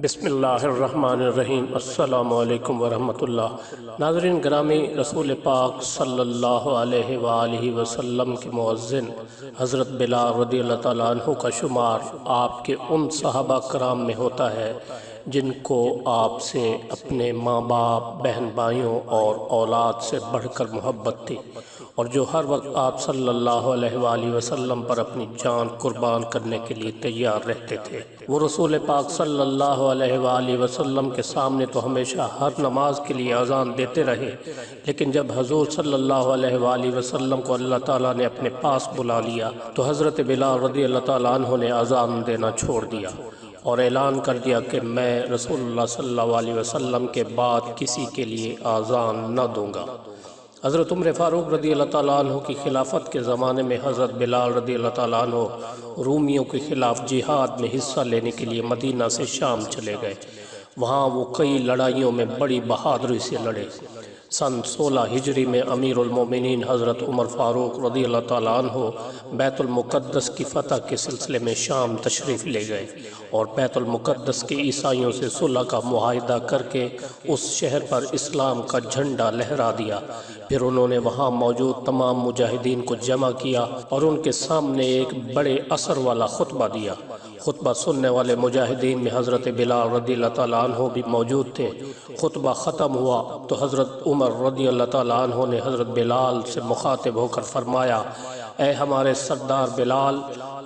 بسم اللہ الرحمن الرحیم۔ السلام علیکم ورحمۃ اللہ۔ ناظرین گرامی، رسول پاک صلی اللہ علیہ وآلہ وسلم کے مؤذن حضرت بلال رضی اللہ تعالیٰ عنہ کا شمار آپ کے ان صحابہ کرام میں ہوتا ہے جن کو آپ سے اپنے ماں باپ، بہن بھائیوں اور اولاد سے بڑھ کر محبت تھی، اور جو ہر وقت آپ صلی اللہ علیہ وآلہ وسلم پر اپنی جان قربان کرنے کے لیے تیار رہتے تھے۔ وہ رسول پاک صلی اللہ علیہ وآلہ وسلم کے سامنے تو ہمیشہ ہر نماز کے لیے اذان دیتے رہے، لیکن جب حضور صلی اللہ علیہ وآلہ وسلم کو اللہ تعالیٰ نے اپنے پاس بلا لیا تو حضرت بلال رضی اللہ تعالیٰ عنہ نے اذان دینا چھوڑ دیا اور اعلان کر دیا کہ میں رسول اللہ صلی اللہ علیہ وسلم کے بعد کسی کے لیے اذان نہ دوں گا۔ حضرت عمر فاروق رضی اللہ تعالیٰ عنہ کی خلافت کے زمانے میں حضرت بلال رضی اللہ تعالیٰ عنہ رومیوں کے خلاف جہاد میں حصہ لینے کے لیے مدینہ سے شام چلے گئے۔ وہاں وہ کئی لڑائیوں میں بڑی بہادری سے لڑے۔ سن 16 ہجری میں امیر المومنین حضرت عمر فاروق رضی اللہ تعالیٰ عنہ بیت المقدس کی فتح کے سلسلے میں شام تشریف لے گئے اور بیت المقدس کے عیسائیوں سے صلح کا معاہدہ کر کے اس شہر پر اسلام کا جھنڈا لہرا دیا۔ پھر انہوں نے وہاں موجود تمام مجاہدین کو جمع کیا اور ان کے سامنے ایک بڑے اثر والا خطبہ دیا۔ خطبہ سننے والے مجاہدین میں حضرت بلال رضی اللہ تعالیٰ عنہ بھی موجود تھے۔ خطبہ ختم ہوا تو حضرت عمر رضی اللہ تعالیٰ عنہ نے حضرت بلال سے مخاطب ہو کر فرمایا، اے ہمارے سردار بلال،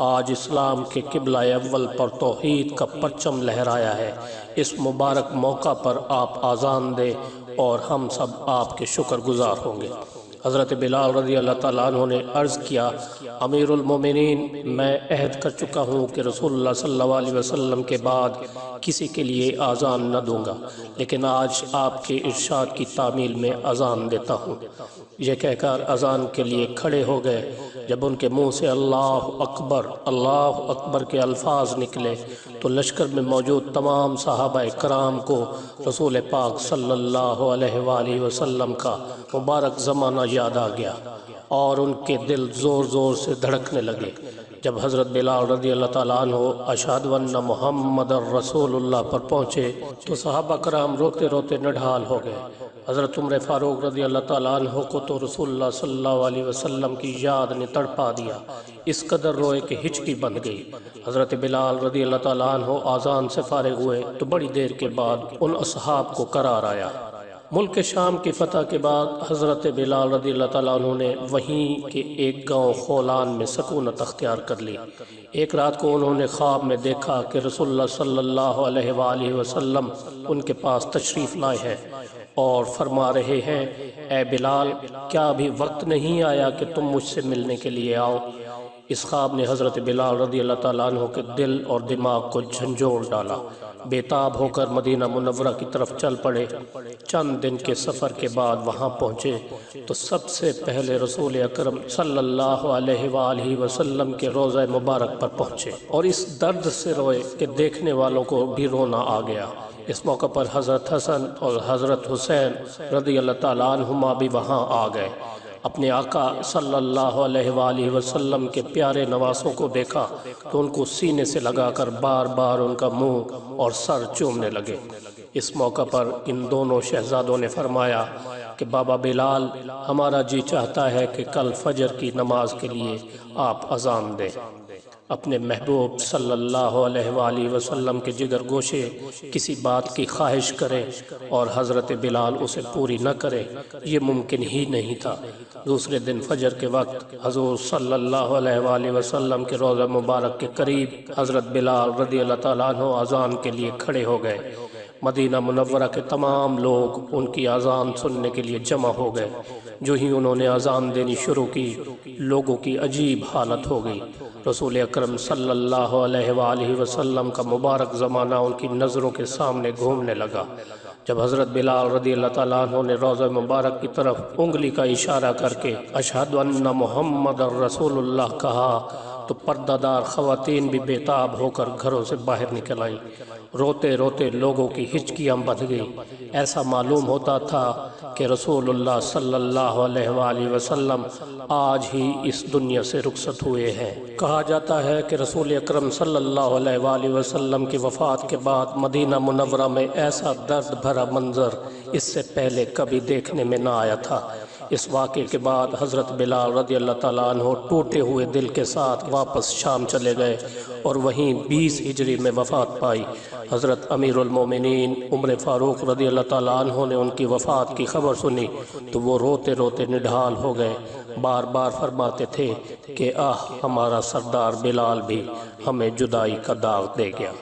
آج اسلام کے قبلہ اول پر توحید کا پرچم لہرایا ہے۔ اس مبارک موقع پر آپ اذان دیں اور ہم سب آپ کے شکر گزار ہوں گے۔ حضرت بلال رضی اللہ تعالیٰ عنہ نے عرض کیا، امیر المومنین، میں عہد کر چکا ہوں کہ رسول اللہ صلی اللہ علیہ وسلم کے بعد کسی کے لیے اذان نہ دوں گا، لیکن آج آپ کے ارشاد کی تعمیل میں اذان دیتا ہوں۔ یہ کہہ کر اذان کے لیے کھڑے ہو گئے۔ جب ان کے منہ سے اللہ اکبر کے الفاظ نکلے تو لشکر میں موجود تمام صحابہ کرام کو رسول پاک صلی اللہ علیہ وآلہ وسلم کا مبارک زمانہ یاد آ گیا اور ان کے دل زور زور سے دھڑکنے لگے۔ جب حضرت بلال رضی اللہ تعالیٰ عنہ اشہد ان محمد الرسول اللہ پر پہنچے تو صحابہ کرام روتے روتے نڈھال ہو گئے۔ حضرت عمر فاروق رضی اللہ تعالیٰ عنہ کو تو رسول اللہ صلی اللہ علیہ وسلم کی یاد نے تڑپا دیا، اس قدر روئے کہ ہچکی بند گئی۔ حضرت بلال رضی اللہ تعالیٰ عنہ اذان سے فارغ ہوئے تو بڑی دیر کے بعد ان اصحاب کو قرار آیا۔ ملک شام کی فتح کے بعد حضرت بلال رضی اللہ تعالیٰ عنہ نے وہیں کے ایک گاؤں خولان میں سکونت اختیار کر لی۔ ایک رات کو انہوں نے خواب میں دیکھا کہ رسول اللہ صلی اللہ علیہ وآلہ وسلم ان کے پاس تشریف لائے ہیں اور فرما رہے ہیں، اے بلال، کیا ابھی وقت نہیں آیا کہ تم مجھ سے ملنے کے لیے آؤ؟ اس خواب نے حضرت بلال رضی اللہ تعالیٰ عنہ کے دل اور دماغ کو جھنجھوڑ ڈالا۔ بے تاب ہو کر مدینہ منورہ کی طرف چل پڑے۔ چند دن کے سفر کے بعد وہاں پہنچے تو سب سے پہلے رسول اکرم صلی اللہ علیہ وآلہ وسلم کے روضہ مبارک پر پہنچے اور اس درد سے روئے کہ دیکھنے والوں کو بھی رونا آ گیا۔ اس موقع پر حضرت حسن اور حضرت حسین رضی اللہ تعالیٰ عنہما بھی وہاں آ گئے۔ اپنے آقا صلی اللہ علیہ وآلہ وسلم کے پیارے نواسوں کو دیکھا تو ان کو سینے سے لگا کر بار بار ان کا منہ اور سر چومنے لگے۔ اس موقع پر ان دونوں شہزادوں نے فرمایا کہ بابا بلال، ہمارا جی چاہتا ہے کہ کل فجر کی نماز کے لیے آپ اذان دیں۔ اپنے محبوب صلی اللہ علیہ وآلہ وسلم کے جگر گوشے کسی بات کی خواہش کرے اور حضرت بلال اسے پوری نہ کرے، یہ ممکن ہی نہیں تھا۔ دوسرے دن فجر کے وقت حضور صلی اللہ علیہ وآلہ وسلم کے روضہ مبارک کے قریب حضرت بلال رضی اللہ تعالیٰ عنہ اذان کے لیے کھڑے ہو گئے۔ مدینہ منورہ کے تمام لوگ ان کی اذان سننے کے لیے جمع ہو گئے۔ جو ہی انہوں نے اذان دینی شروع کی، لوگوں کی عجیب حالت ہو گئی۔ رسول اکرم صلی اللہ علیہ وآلہ وسلم کا مبارک زمانہ ان کی نظروں کے سامنے گھومنے لگا۔ جب حضرت بلال رضی اللہ تعالیٰ عنہ نے روضہ مبارک کی طرف انگلی کا اشارہ کر کے اشہد ان محمد الرسول اللہ کہا تو پردہ دار خواتین بھی بے تاب ہو کر گھروں سے باہر نکل آئیں۔ روتے روتے لوگوں کی ہچکیاں بندھ گئیں۔ ایسا معلوم ہوتا تھا کہ رسول اللہ صلی اللہ علیہ وآلہ وسلم آج ہی اس دنیا سے رخصت ہوئے ہیں۔ کہا جاتا ہے کہ رسول اکرم صلی اللہ علیہ وآلہ وسلم کی وفات کے بعد مدینہ منورہ میں ایسا درد بھرا منظر اس سے پہلے کبھی دیکھنے میں نہ آیا تھا۔ اس واقعے کے بعد حضرت بلال رضی اللہ تعالیٰ عنہ ٹوٹے ہوئے دل کے ساتھ واپس شام چلے گئے اور وہیں 20 ہجری میں وفات پائی۔ حضرت امیر المومنین عمر فاروق رضی اللہ تعالیٰ عنہ نے ان کی وفات کی خبر سنی تو وہ روتے روتے نڈھال ہو گئے، بار بار فرماتے تھے کہ ہمارا سردار بلال بھی ہمیں جدائی کا داغ دے گیا۔